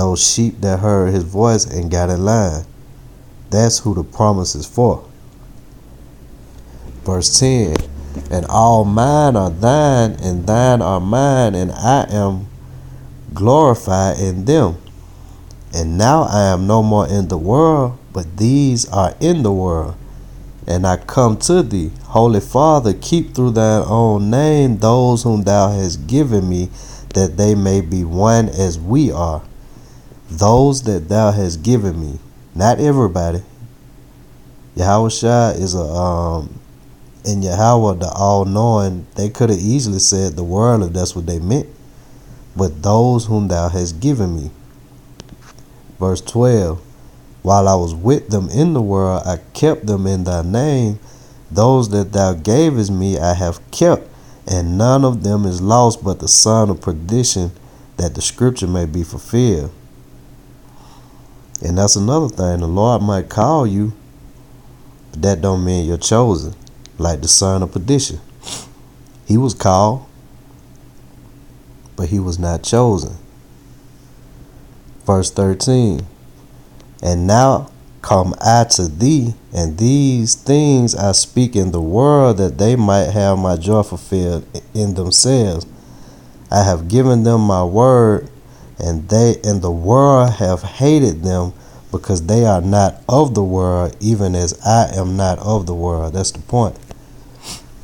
those sheep that heard his voice and got in line. That's who the promise is for. Verse 10, and all mine are thine, and thine are mine, and I am glorified in them. And now I am no more in the world, but these are in the world. And I come to thee, Holy Father, keep through thine own name those whom thou hast given me, that they may be one as we are. Those that thou hast given me, not everybody. Yahushua is in Yahweh, the all-knowing. They could have easily said the world if that's what they meant. But those whom thou hast given me. Verse 12, while I was with them in the world, I kept them in thy name. Those that thou gavest me I have kept, and none of them is lost but the son of perdition, that the scripture may be fulfilled. And that's another thing. The Lord might call you, but that don't mean you're chosen. Like the son of perdition. He was called, but he was not chosen. Verse 13, and now come I to thee, and these things I speak in the world, that they might have my joy fulfilled in themselves. I have given them my word, and they in the world have hated them, because they are not of the world, even as I am not of the world. That's the point.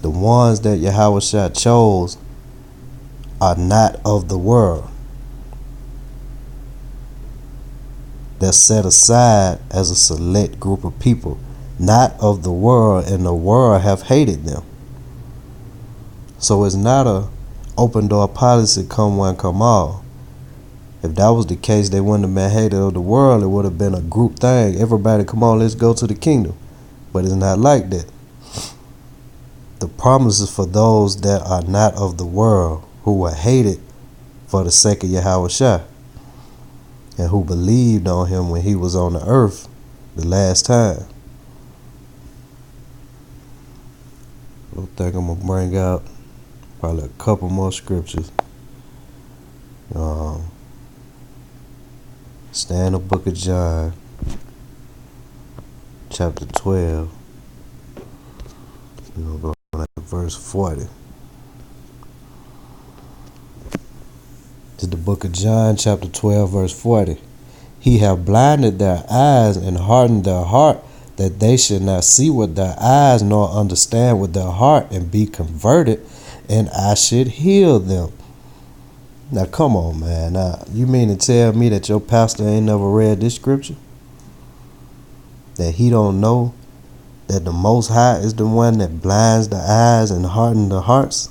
The ones that Yahushua chose are not of the world. They're set aside as a select group of people, not of the world, and the world have hated them. So it's not a open door policy, come one, come all. If that was the case, they wouldn't have been hated of the world. It would have been a group thing. Everybody, come on, let's go to the kingdom. But it's not like that. The promise is for those that are not of the world, who were hated for the sake of Yahushua, and who believed on him when he was on the earth the last time. I think I'm going to bring out probably a couple more scriptures. Stay in the book of John, chapter 12. We're going to go to verse 40. This is the book of John, chapter 12, verse 40. He hath blinded their eyes and hardened their heart, that they should not see with their eyes, nor understand with their heart, and be converted, and I should heal them. Now, come on, man. Now, you mean to tell me that your pastor ain't never read this scripture? That he don't know that the Most High is the one that blinds the eyes and hardens the hearts?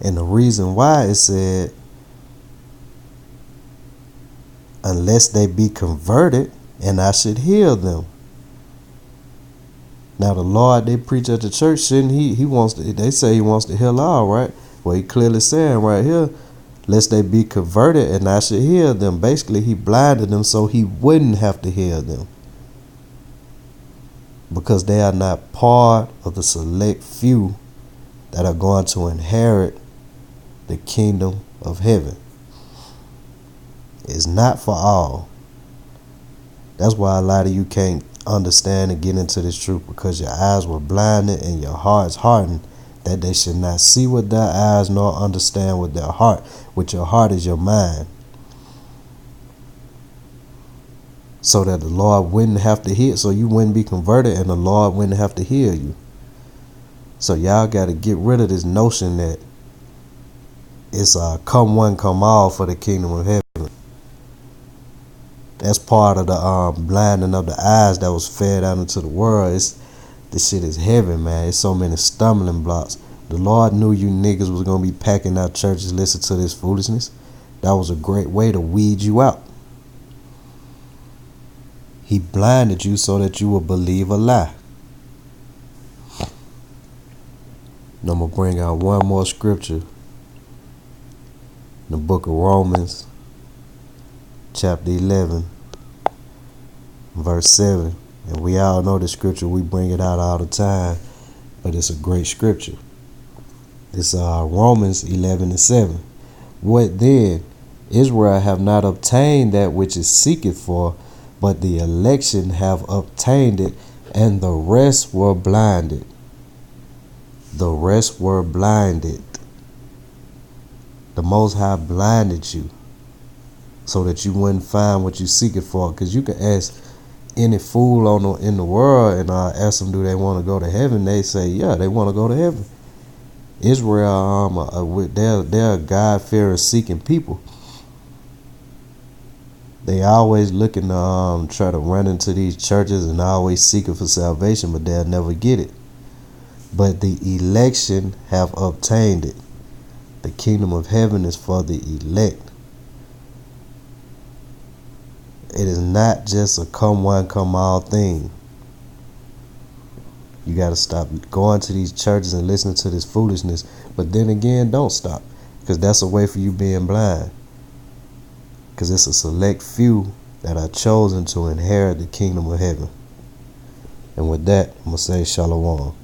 And the reason why it said, unless they be converted, and I should heal them. Now, the Lord they preach at the church, shouldn't he wants to, they say he wants to heal all, right? Well, he clearly saying right here, lest they be converted, and I should heal them. Basically, he blinded them so he wouldn't have to heal them, because they are not part of the select few that are going to inherit the kingdom of heaven. It's not for all. That's why a lot of you can't understand and get into this truth, because your eyes were blinded and your hearts hardened, that they should not see with their eyes nor understand with their heart. With your heart is your mind. So that the Lord wouldn't have to heal, so you wouldn't be converted and the Lord wouldn't have to heal you. So y'all got to get rid of this notion that it's come one, come all for the kingdom of heaven. That's part of the blinding of the eyes that was fed out into the world. This shit is heavy, man. It's so many stumbling blocks. The Lord knew you niggas was going to be packing out churches, listen to this foolishness. That was a great way to weed you out. He blinded you so that you will believe a lie. Now I'm going to bring out one more scripture. The book of Romans, chapter 11, verse 7. And we all know the scripture. We bring it out all the time. But it's a great scripture. It's Romans 11 and 7. What then? Israel have not obtained that which it seeketh for, but the election have obtained it, and the rest were blinded. The rest were blinded. The Most High blinded you so that you wouldn't find what you seek it for. Because you can ask any fool in the world and ask them, do they want to go to heaven? They say, yeah, they want to go to heaven. Israel, they're a God-fearing, seeking people. They always looking to try to run into these churches and always seeking for salvation, but they'll never get it. But the election have obtained it. The kingdom of heaven is for the elect. It is not just a come one, come all thing. You got to stop going to these churches and listening to this foolishness. But then again, don't stop. Because that's a way for you being blind. Because it's a select few that are chosen to inherit the kingdom of heaven. And with that, I'm going to say shalom.